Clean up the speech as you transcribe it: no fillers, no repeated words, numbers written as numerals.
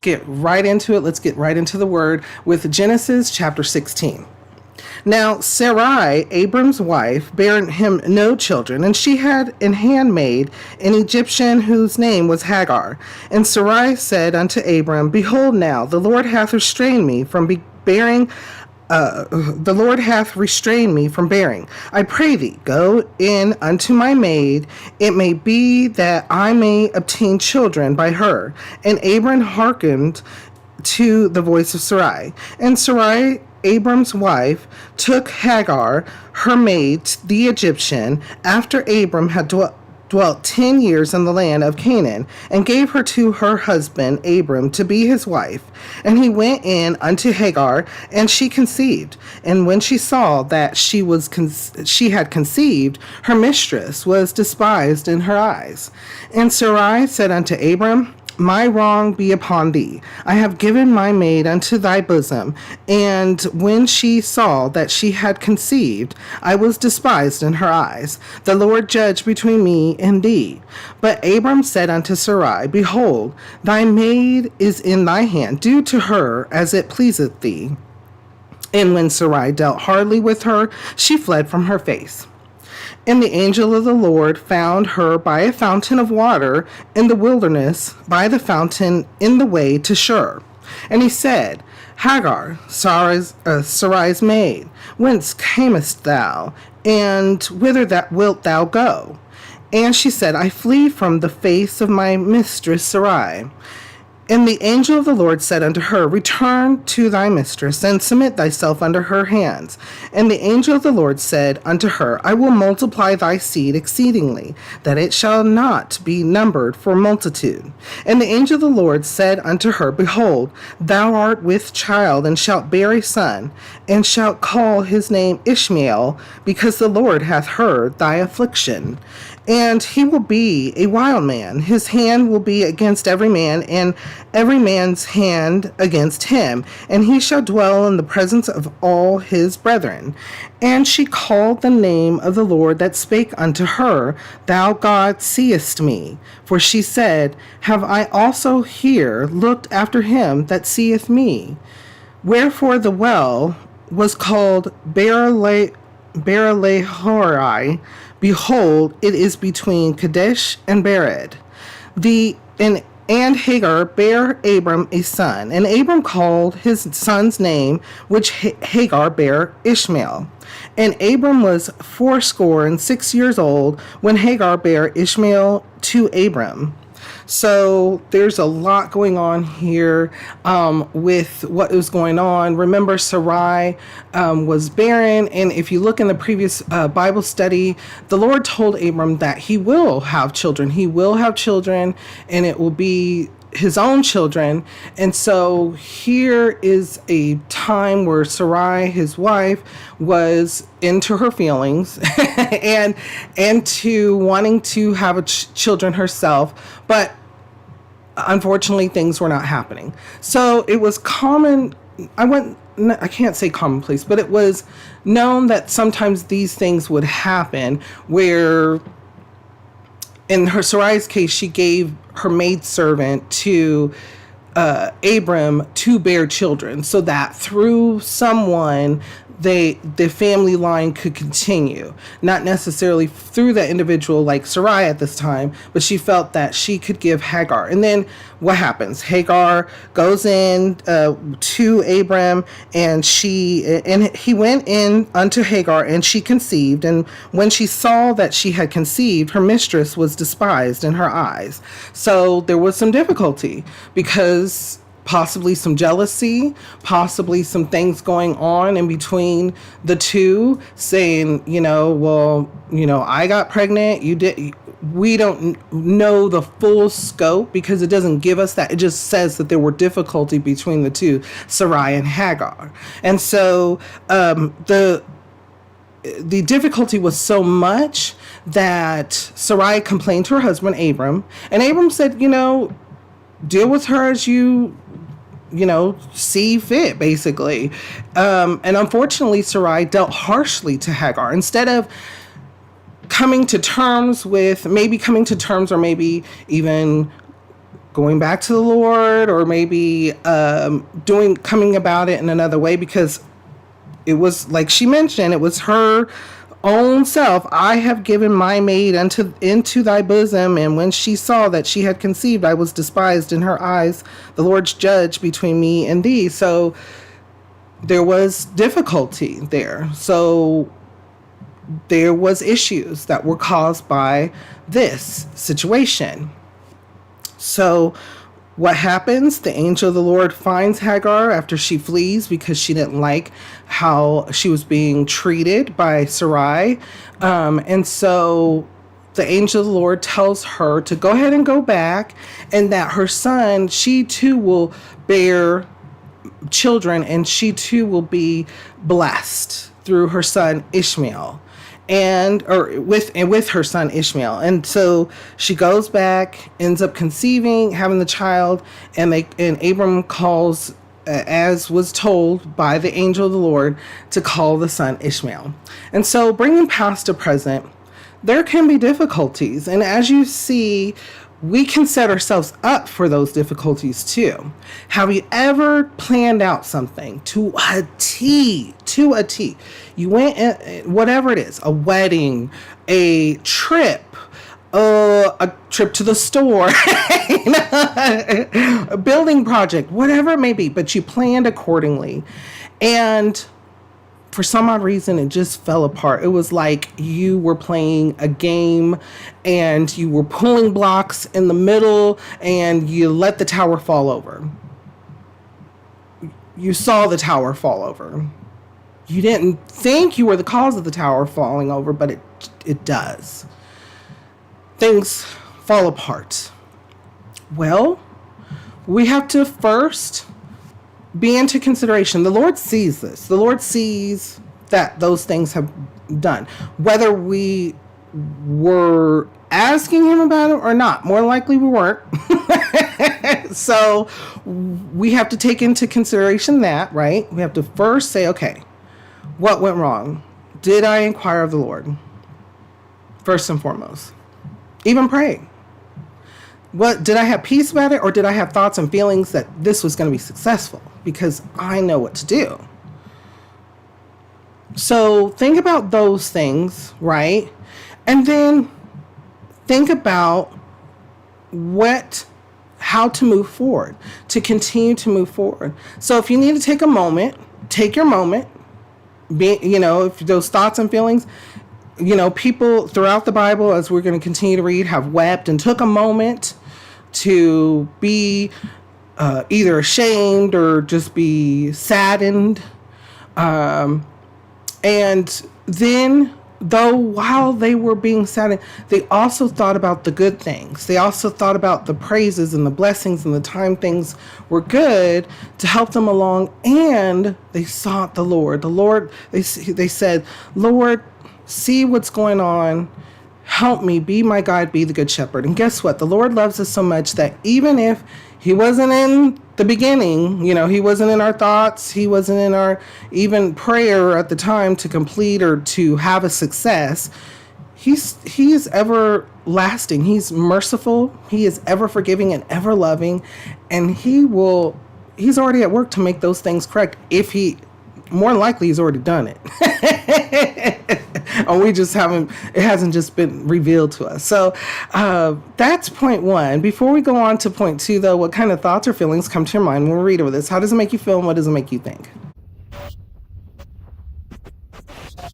get right into it. Let's get right into the word with Genesis chapter 16. Now Sarai, Abram's wife, bare him no children, and she had an handmaid, an Egyptian, whose name was Hagar. And Sarai said unto Abram, Behold now, the Lord hath restrained me from bearing. The Lord hath restrained me from bearing. I pray thee, go in unto my maid. It may be that I may obtain children by her. And Abram hearkened to the voice of Sarai. And Sarai, Abram's wife, took Hagar, her maid, the Egyptian, after Abram had dwelt 10 years in the land of Canaan, and gave her to her husband Abram to be his wife. And he went in unto Hagar, and she conceived. And when she saw that she had conceived, her mistress was despised in her eyes. And Sarai said unto Abram, My wrong be upon thee. I have given my maid unto thy bosom. And when she saw that she had conceived, I was despised in her eyes. The Lord judge between me and thee. But Abram said unto Sarai, Behold, thy maid is in thy hand. Do to her as it pleaseth thee. And when Sarai dealt hardly with her, she fled from her face. And the angel of the Lord found her by a fountain of water in the wilderness, by the fountain in the way to Shur. And he said, Hagar, Sarai's maid, whence camest thou, and whither wilt thou go? And she said, I flee from the face of my mistress Sarai. And the angel of the Lord said unto her, Return to thy mistress, and submit thyself under her hands. And the angel of the Lord said unto her, I will multiply thy seed exceedingly, that it shall not be numbered for multitude. And the angel of the Lord said unto her, Behold, thou art with child, and shalt bear a son, and shalt call his name Ishmael, because the Lord hath heard thy affliction. And he will be a wild man. His hand will be against every man, and every man's hand against him. And he shall dwell in the presence of all his brethren. And she called the name of the Lord that spake unto her, Thou God seest me. For she said, Have I also here looked after him that seeth me? Wherefore the well was called Beer-lahai. Behold, it is between Kadesh and Bered. And Hagar bare Abram a son, and Abram called his son's name, which Hagar bare, Ishmael. And Abram was 86 old when Hagar bare Ishmael to Abram. So there's a lot going on here with what was going on. Remember, Sarai was barren. And if you look in the previous Bible study, the Lord told Abram that he will have children. He will have children, and it will be his own children. And so here is a time where Sarai, his wife, was into her feelings and to wanting to have children herself, but unfortunately things were not happening. So it was common, I can't say commonplace, but it was known that sometimes these things would happen where in her Sarai's case, she gave her maidservant to Abram to bear children, so that through someone the family line could continue, not necessarily through that individual like Sarai at this time, but she felt that she could give Hagar. And then what happens? Hagar goes in to Abram, and he went in unto Hagar, and she conceived. And when she saw that she had conceived, her mistress was despised in her eyes. So there was some difficulty, because possibly some jealousy, possibly some things going on in between the two, saying, I got pregnant, you did. We don't know the full scope, because it doesn't give us that. It just says that there were difficulty between the two, Sarai and Hagar. And so the difficulty was so much that Sarai complained to her husband, Abram, and Abram said, deal with her as you see fit, basically. And unfortunately, Sarai dealt harshly to Hagar. Instead of coming to terms or maybe even going back to the Lord, or maybe coming about it in another way, because it was, like she mentioned, it was her own self. I have given my maid into thy bosom, and when she saw that she had conceived, I was despised in her eyes. The Lord's judge between me and thee. So there was difficulty there. So there was issues that were caused by this situation. So what happens? The angel of the Lord finds Hagar after she flees because she didn't like how she was being treated by Sarai. And so the angel of the Lord tells her to go ahead and go back, and that her son, she too will bear children, and she too will be blessed through her son Ishmael. With her son Ishmael. And so she goes back, ends up conceiving, having the child, and Abram calls, as was told by the angel of the Lord, to call the son Ishmael. And so bringing past to present, there can be difficulties. And as you see, we can set ourselves up for those difficulties too. Have you ever planned out something to a T? You went, whatever it is, a wedding, a trip to the store, a building project, whatever it may be, but you planned accordingly. And for some odd reason, it just fell apart. It was like you were playing a game and you were pulling blocks in the middle and you let the tower fall over. You saw the tower fall over. You didn't think you were the cause of the tower falling over, but it does. Things fall apart. Well, we have to first be into consideration. The Lord sees this. The Lord sees that those things have done. Whether we were asking him about it or not, more likely we weren't. So we have to take into consideration that, right? We have to first say, okay, what went wrong? Did I inquire of the Lord? First and foremost. Even pray. What, did I have peace about it, or did I have thoughts and feelings that this was going to be successful? Because I know what to do. So think about those things, right? And then think about how to move forward, to continue to move forward. So if you need to take a moment, take your moment. If those thoughts and feelings, people throughout the Bible, as we're going to continue to read, have wept and took a moment to be either ashamed or just be saddened. And then, while they were being saddened, they also thought about the good things. They also thought about the praises and the blessings and the time things were good to help them along. And they sought the Lord. They said, Lord, see what's going on. Help me, be my guide, be the good shepherd. And guess what? The Lord loves us so much that even if he wasn't in the beginning, he wasn't in our thoughts, he wasn't in our even prayer at the time to complete or to have a success, he is everlasting. He's merciful. He is ever forgiving and ever loving. And he's already at work to make those things correct. More than likely he's already done it. And it hasn't just been revealed to us. So that's point one. Before we go on to point two, though, what kind of thoughts or feelings come to your mind when we read over this? How does it make you feel, and what does it make you think?